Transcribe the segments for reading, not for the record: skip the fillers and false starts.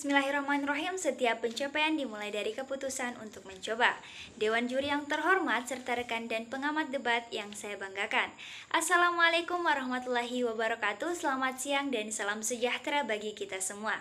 Bismillahirrahmanirrahim, setiap pencapaian dimulai dari keputusan untuk mencoba. Dewan juri yang terhormat serta rekan dan pengamat debat yang saya banggakan. Assalamualaikum warahmatullahi wabarakatuh, selamat siang dan salam sejahtera bagi kita semua.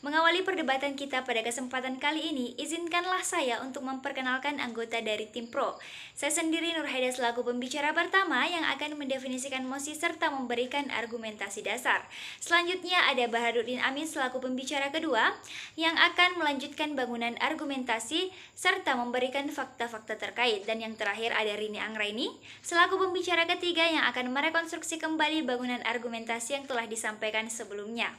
Mengawali perdebatan kita pada kesempatan kali ini, izinkanlah saya untuk memperkenalkan anggota dari tim Pro. Saya sendiri Nurhaida selaku pembicara pertama yang akan mendefinisikan mosi serta memberikan argumentasi dasar. Selanjutnya ada Bahaduddin Amin selaku pembicara kedua yang akan melanjutkan bangunan argumentasi serta memberikan fakta-fakta terkait. Dan yang terakhir ada Rini Anggraini selaku pembicara ketiga yang akan merekonstruksi kembali bangunan argumentasi yang telah disampaikan sebelumnya.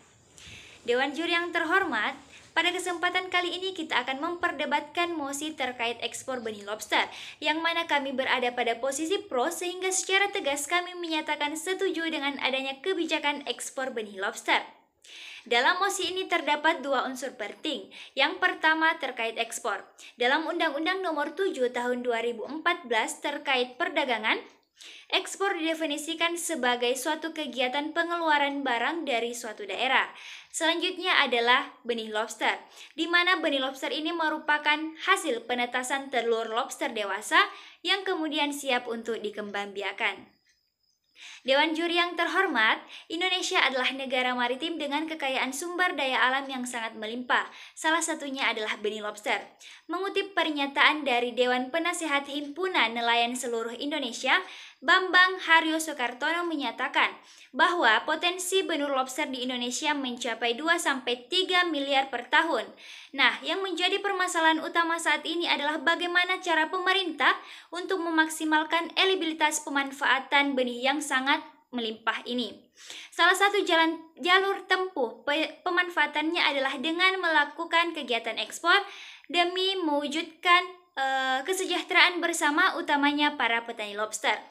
Dewan juri yang terhormat, pada kesempatan kali ini kita akan memperdebatkan mosi terkait ekspor benih lobster, yang mana kami berada pada posisi pro sehingga secara tegas kami menyatakan setuju dengan adanya kebijakan ekspor benih lobster. Dalam mosi ini terdapat dua unsur penting. Yang pertama terkait ekspor. Dalam Undang-Undang Nomor 7 Tahun 2014 terkait perdagangan, ekspor didefinisikan sebagai suatu kegiatan pengeluaran barang dari suatu daerah. Selanjutnya adalah benih lobster, di mana benih lobster ini merupakan hasil penetasan telur lobster dewasa yang kemudian siap untuk dikembangbiakan. Dewan juri yang terhormat, Indonesia adalah negara maritim dengan kekayaan sumber daya alam yang sangat melimpah. Salah satunya adalah benih lobster. Mengutip pernyataan dari Dewan Penasehat Himpunan Nelayan Seluruh Indonesia, Bambang Haryo Soekartono menyatakan bahwa potensi benur lobster di Indonesia mencapai 2-3 miliar per tahun. Nah, yang menjadi permasalahan utama saat ini adalah bagaimana cara pemerintah untuk memaksimalkan eligibilitas pemanfaatan benih yang sangat melimpah ini. Salah satu jalur tempuh pemanfaatannya adalah dengan melakukan kegiatan ekspor demi mewujudkan kesejahteraan bersama, utamanya para petani lobster.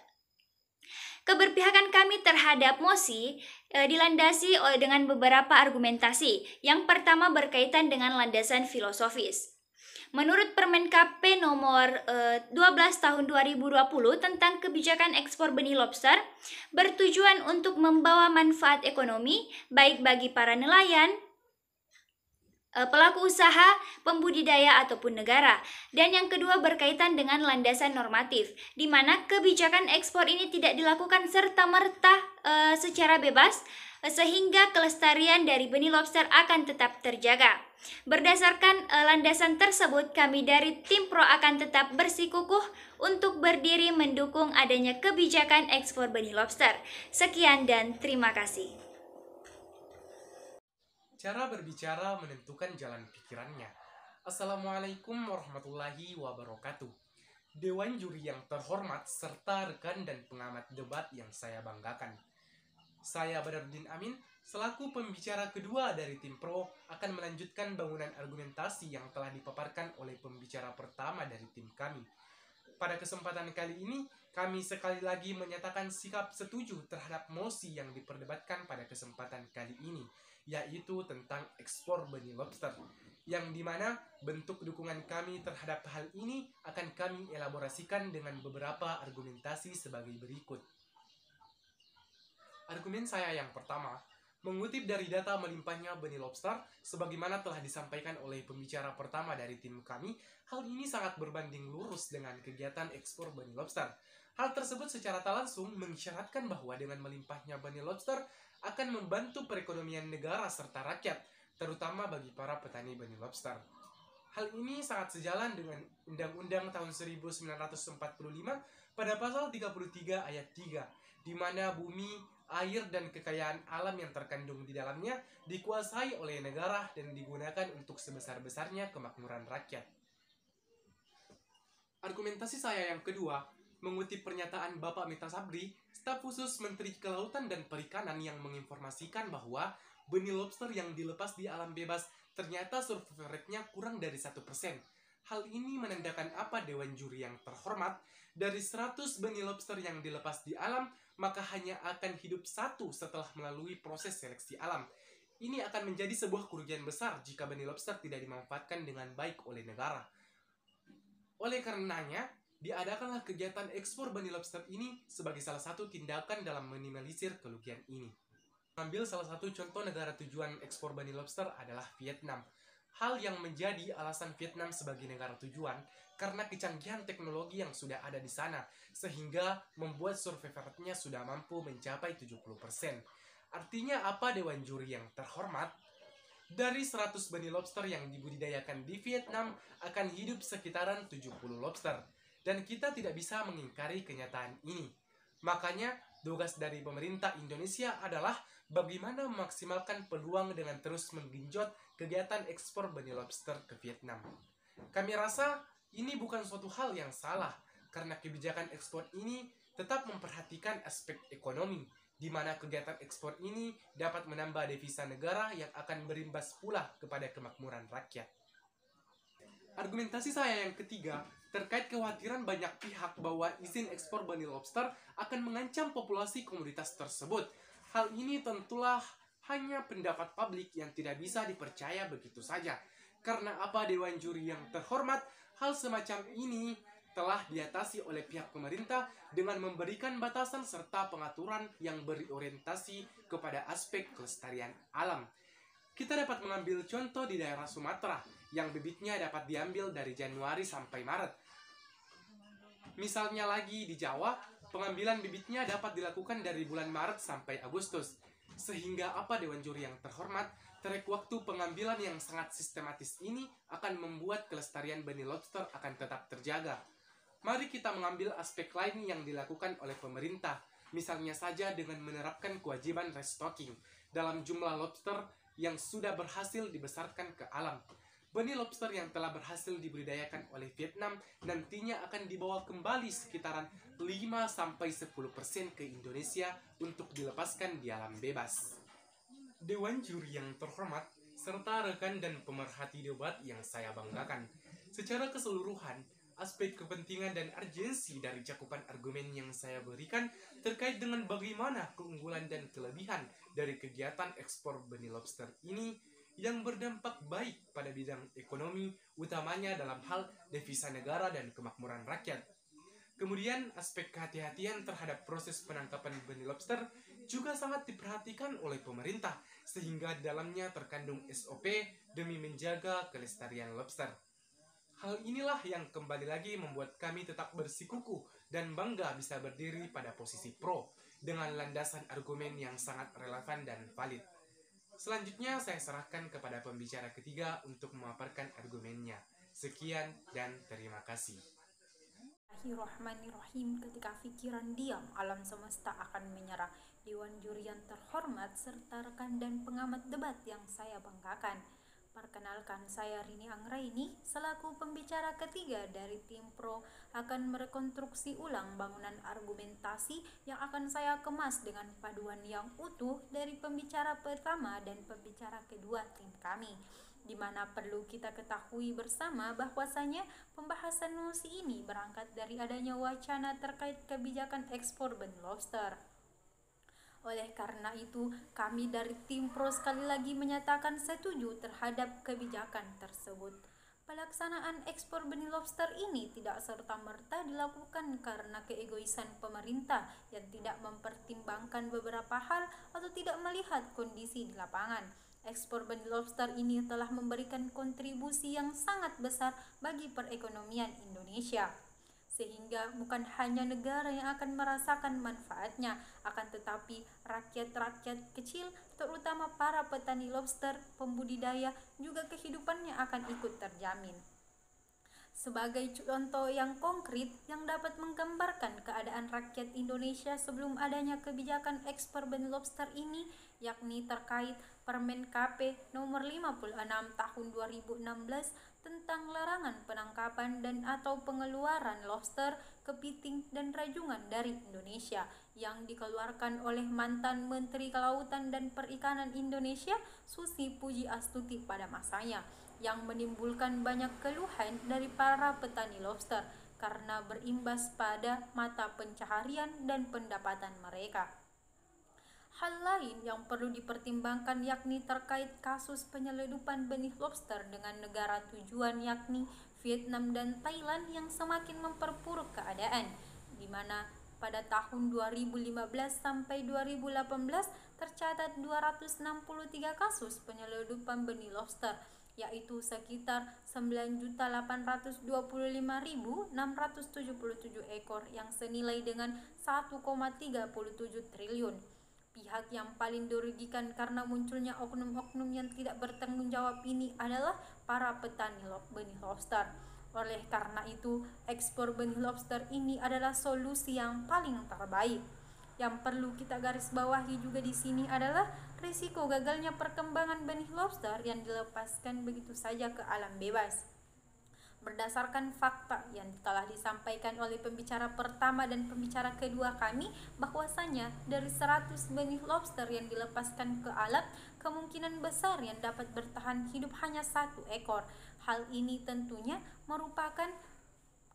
Keberpihakan kami terhadap mosi dilandasi dengan beberapa argumentasi. Yang pertama berkaitan dengan landasan filosofis. Menurut Permen KP nomor 12 tahun 2020 tentang kebijakan ekspor benih lobster, bertujuan untuk membawa manfaat ekonomi baik bagi para nelayan, pelaku usaha, pembudidaya ataupun negara. Dan yang kedua berkaitan dengan landasan normatif, di mana kebijakan ekspor ini tidak dilakukan serta-merta secara bebas, sehingga kelestarian dari benih lobster akan tetap terjaga. Berdasarkan landasan tersebut, kami dari tim Pro akan tetap bersikukuh untuk berdiri mendukung adanya kebijakan ekspor benih lobster. Sekian dan terima kasih. Cara berbicara menentukan jalan pikirannya. Assalamualaikum warahmatullahi wabarakatuh. Dewan juri yang terhormat serta rekan dan pengamat debat yang saya banggakan. Saya Bahaduddin Amin, selaku pembicara kedua dari tim Pro, akan melanjutkan bangunan argumentasi yang telah dipaparkan oleh pembicara pertama dari tim kami. Pada kesempatan kali ini, kami sekali lagi menyatakan sikap setuju terhadap mosi yang diperdebatkan pada kesempatan kali ini, yaitu tentang ekspor benih lobster, yang dimana bentuk dukungan kami terhadap hal ini akan kami elaborasikan dengan beberapa argumentasi sebagai berikut. Argumen saya yang pertama, mengutip dari data melimpahnya benih lobster, sebagaimana telah disampaikan oleh pembicara pertama dari tim kami, hal ini sangat berbanding lurus dengan kegiatan ekspor benih lobster. Hal tersebut secara tak langsung mengisyaratkan bahwa dengan melimpahnya benih lobster akan membantu perekonomian negara serta rakyat, terutama bagi para petani benih lobster. Hal ini sangat sejalan dengan Undang-Undang tahun 1945 pada pasal 33 ayat 3, di mana bumi, air, dan kekayaan alam yang terkandung di dalamnya dikuasai oleh negara dan digunakan untuk sebesar-besarnya kemakmuran rakyat. Argumentasi saya yang kedua, mengutip pernyataan Bapak Mita Sabri, staf khusus Menteri Kelautan dan Perikanan, yang menginformasikan bahwa benih lobster yang dilepas di alam bebas ternyata survival rate-nya kurang dari 1%. Hal ini menandakan apa, Dewan juri yang terhormat? Dari 100 benih lobster yang dilepas di alam, maka hanya akan hidup 1 setelah melalui proses seleksi alam. Ini akan menjadi sebuah kerugian besar jika benih lobster tidak dimanfaatkan dengan baik oleh negara. Oleh karenanya, diadakanlah kegiatan ekspor benih lobster ini sebagai salah satu tindakan dalam minimalisir kerugian ini. Ambil salah satu contoh negara tujuan ekspor benih lobster adalah Vietnam. Hal yang menjadi alasan Vietnam sebagai negara tujuan karena kecanggihan teknologi yang sudah ada di sana, sehingga membuat survivornya sudah mampu mencapai 70%. Artinya apa Dewan Juri yang terhormat? Dari 100 benih lobster yang dibudidayakan di Vietnam akan hidup sekitaran 70 lobster. Dan kita tidak bisa mengingkari kenyataan ini. Makanya, tugas dari pemerintah Indonesia adalah bagaimana memaksimalkan peluang dengan terus menggenjot kegiatan ekspor benih lobster ke Vietnam. Kami rasa ini bukan suatu hal yang salah, karena kebijakan ekspor ini tetap memperhatikan aspek ekonomi, di mana kegiatan ekspor ini dapat menambah devisa negara yang akan berimbas pula kepada kemakmuran rakyat. Argumentasi saya yang ketiga terkait kekhawatiran banyak pihak bahwa izin ekspor benih lobster akan mengancam populasi komoditas tersebut. Hal ini tentulah hanya pendapat publik yang tidak bisa dipercaya begitu saja. Karena apa Dewan Juri yang terhormat, hal semacam ini telah diatasi oleh pihak pemerintah dengan memberikan batasan serta pengaturan yang berorientasi kepada aspek kelestarian alam. Kita dapat mengambil contoh di daerah Sumatera, yang bibitnya dapat diambil dari Januari sampai Maret. Misalnya lagi di Jawa, pengambilan bibitnya dapat dilakukan dari bulan Maret sampai Agustus. Sehingga apa Dewan Juri yang terhormat, trek waktu pengambilan yang sangat sistematis ini akan membuat kelestarian benih lobster akan tetap terjaga. Mari kita mengambil aspek lain yang dilakukan oleh pemerintah, misalnya saja dengan menerapkan kewajiban restocking dalam jumlah lobster yang sudah berhasil dibesarkan ke alam. Benih lobster yang telah berhasil dibudidayakan oleh Vietnam nantinya akan dibawa kembali sekitaran 5-10% ke Indonesia untuk dilepaskan di alam bebas. Dewan Juri yang terhormat, serta rekan dan pemerhati debat yang saya banggakan. Secara keseluruhan, aspek kepentingan dan urgensi dari cakupan argumen yang saya berikan terkait dengan bagaimana keunggulan dan kelebihan dari kegiatan ekspor benih lobster ini yang berdampak baik pada bidang ekonomi, utamanya dalam hal devisa negara dan kemakmuran rakyat. Kemudian, aspek kehati-hatian terhadap proses penangkapan benih lobster juga sangat diperhatikan oleh pemerintah, sehingga di dalamnya terkandung SOP demi menjaga kelestarian lobster. Hal inilah yang kembali lagi membuat kami tetap bersikukuh dan bangga bisa berdiri pada posisi pro dengan landasan argumen yang sangat relevan dan valid. Selanjutnya saya serahkan kepada pembicara ketiga untuk memaparkan argumennya. Sekian dan terima kasih. Bismillahirrahmanirrahim. Ketika pikiran diam, alam semesta akan menyerah. Dewan Juri yang terhormat serta rekan dan pengamat debat yang saya banggakan. Perkenalkan, saya Rini Anggraini selaku pembicara ketiga dari tim pro akan merekonstruksi ulang bangunan argumentasi yang akan saya kemas dengan paduan yang utuh dari pembicara pertama dan pembicara kedua tim kami, di mana perlu kita ketahui bersama bahwasanya pembahasan nosi ini berangkat dari adanya wacana terkait kebijakan ekspor benih lobster. Oleh karena itu, kami dari tim pro sekali lagi menyatakan setuju terhadap kebijakan tersebut. Pelaksanaan ekspor benih lobster ini tidak serta-merta dilakukan karena keegoisan pemerintah yang tidak mempertimbangkan beberapa hal atau tidak melihat kondisi di lapangan. Ekspor benih lobster ini telah memberikan kontribusi yang sangat besar bagi perekonomian Indonesia, sehingga bukan hanya negara yang akan merasakan manfaatnya, akan tetapi rakyat-rakyat kecil, terutama para petani lobster, pembudidaya, juga kehidupannya akan ikut terjamin. Sebagai contoh yang konkret yang dapat menggambarkan keadaan rakyat Indonesia sebelum adanya kebijakan ekspor benih lobster ini, yakni terkait Permen KP nomor 56 tahun 2016 tentang larangan penangkapan dan atau pengeluaran lobster, kepiting, dan rajungan dari Indonesia yang dikeluarkan oleh mantan Menteri Kelautan dan Perikanan Indonesia Susi Pujiastuti pada masanya, yang menimbulkan banyak keluhan dari para petani lobster karena berimbas pada mata pencaharian dan pendapatan mereka. Hal lain yang perlu dipertimbangkan yakni terkait kasus penyelundupan benih lobster dengan negara tujuan yakni Vietnam dan Thailand yang semakin memperburuk keadaan, di mana Pada tahun 2015 sampai 2018 tercatat 263 kasus penyeludupan benih lobster, yaitu sekitar 9.825.677 ekor yang senilai dengan 1,37 triliun. Pihak yang paling dirugikan karena munculnya oknum-oknum yang tidak bertanggung jawab ini adalah para petani benih lobster. Oleh karena itu, ekspor benih lobster ini adalah solusi yang paling terbaik. Yang perlu kita garis bawahi juga di sini adalah risiko gagalnya perkembangan benih lobster yang dilepaskan begitu saja ke alam bebas. Berdasarkan fakta yang telah disampaikan oleh pembicara pertama dan pembicara kedua kami, bahwasanya dari 100 benih lobster yang dilepaskan ke alam, kemungkinan besar yang dapat bertahan hidup hanya 1 ekor. Hal ini tentunya merupakan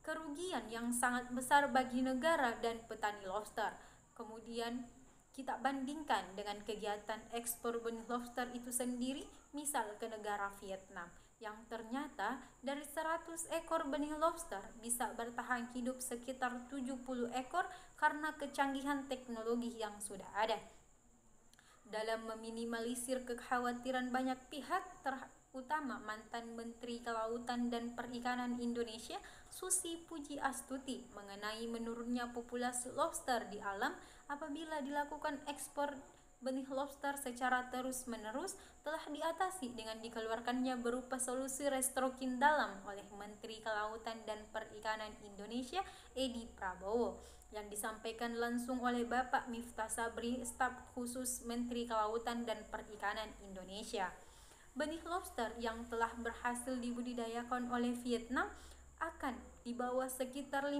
kerugian yang sangat besar bagi negara dan petani lobster. Kemudian kita bandingkan dengan kegiatan ekspor benih lobster itu sendiri, misal ke negara Vietnam, yang ternyata dari 100 ekor benih lobster bisa bertahan hidup sekitar 70 ekor karena kecanggihan teknologi yang sudah ada. Dalam meminimalisir kekhawatiran banyak pihak, terutama mantan Menteri Kelautan dan Perikanan Indonesia, Susi Pujiastuti, mengenai menurunnya populasi lobster di alam apabila dilakukan ekspor benih lobster secara terus-menerus, telah diatasi dengan dikeluarkannya berupa solusi restoking dalam oleh Menteri Kelautan dan Perikanan Indonesia Edi Prabowo, yang disampaikan langsung oleh Bapak Miftah Sabri, staf khusus Menteri Kelautan dan Perikanan Indonesia. Benih lobster yang telah berhasil dibudidayakan oleh Vietnam akan dibawa sekitar 5%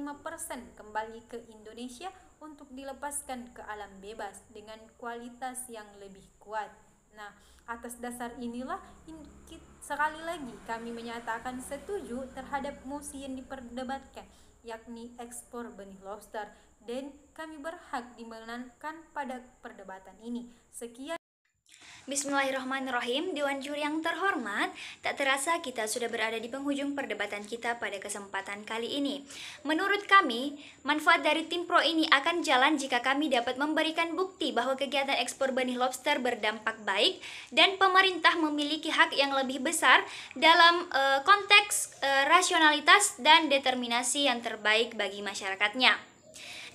kembali ke Indonesia untuk dilepaskan ke alam bebas dengan kualitas yang lebih kuat. Nah, atas dasar inilah sekali lagi kami menyatakan setuju terhadap mosi yang diperdebatkan, yakni ekspor benih lobster, dan kami berhak dimenangkan pada perdebatan ini. Sekian. Bismillahirrahmanirrahim. Dewan juri yang terhormat, tak terasa kita sudah berada di penghujung perdebatan kita pada kesempatan kali ini. Menurut kami, manfaat dari tim pro ini akan jalan jika kami dapat memberikan bukti bahwa kegiatan ekspor benih lobster berdampak baik dan pemerintah memiliki hak yang lebih besar dalam konteks rasionalitas dan determinasi yang terbaik bagi masyarakatnya.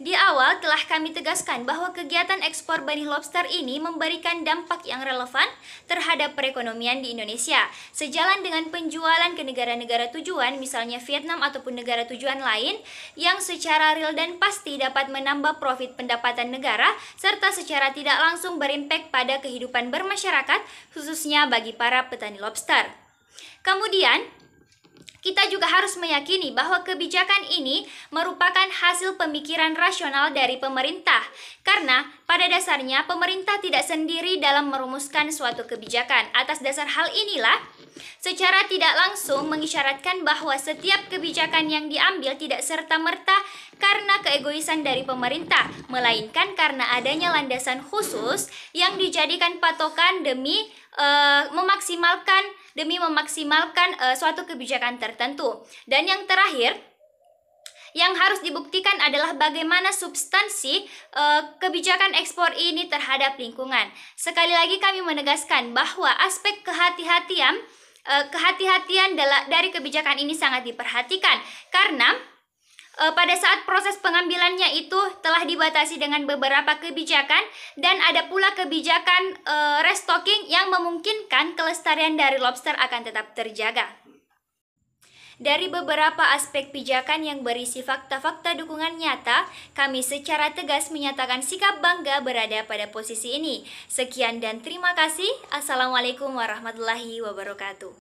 Di awal telah kami tegaskan bahwa kegiatan ekspor benih lobster ini memberikan dampak yang relevan terhadap perekonomian di Indonesia, sejalan dengan penjualan ke negara-negara tujuan, misalnya Vietnam ataupun negara tujuan lain, yang secara real dan pasti dapat menambah profit pendapatan negara, serta secara tidak langsung berimpak pada kehidupan bermasyarakat, khususnya bagi para petani lobster. Kemudian, kita juga harus meyakini bahwa kebijakan ini merupakan hasil pemikiran rasional dari pemerintah, karena pada dasarnya pemerintah tidak sendiri dalam merumuskan suatu kebijakan. Atas dasar hal inilah, secara tidak langsung mengisyaratkan bahwa setiap kebijakan yang diambil tidak serta-merta karena keegoisan dari pemerintah, melainkan karena adanya landasan khusus yang dijadikan patokan demi memaksimalkan suatu kebijakan tertentu. Dan yang terakhir, yang harus dibuktikan adalah bagaimana substansi kebijakan ekspor ini terhadap lingkungan. Sekali lagi kami menegaskan bahwa aspek kehati-hatian dari kebijakan ini sangat diperhatikan, karena pada saat proses pengambilannya itu telah dibatasi dengan beberapa kebijakan, dan ada pula kebijakan restocking yang memungkinkan kelestarian dari lobster akan tetap terjaga. Dari beberapa aspek pijakan yang berisi fakta-fakta dukungan nyata, kami secara tegas menyatakan sikap bangga berada pada posisi ini. Sekian dan terima kasih. Assalamualaikum warahmatullahi wabarakatuh.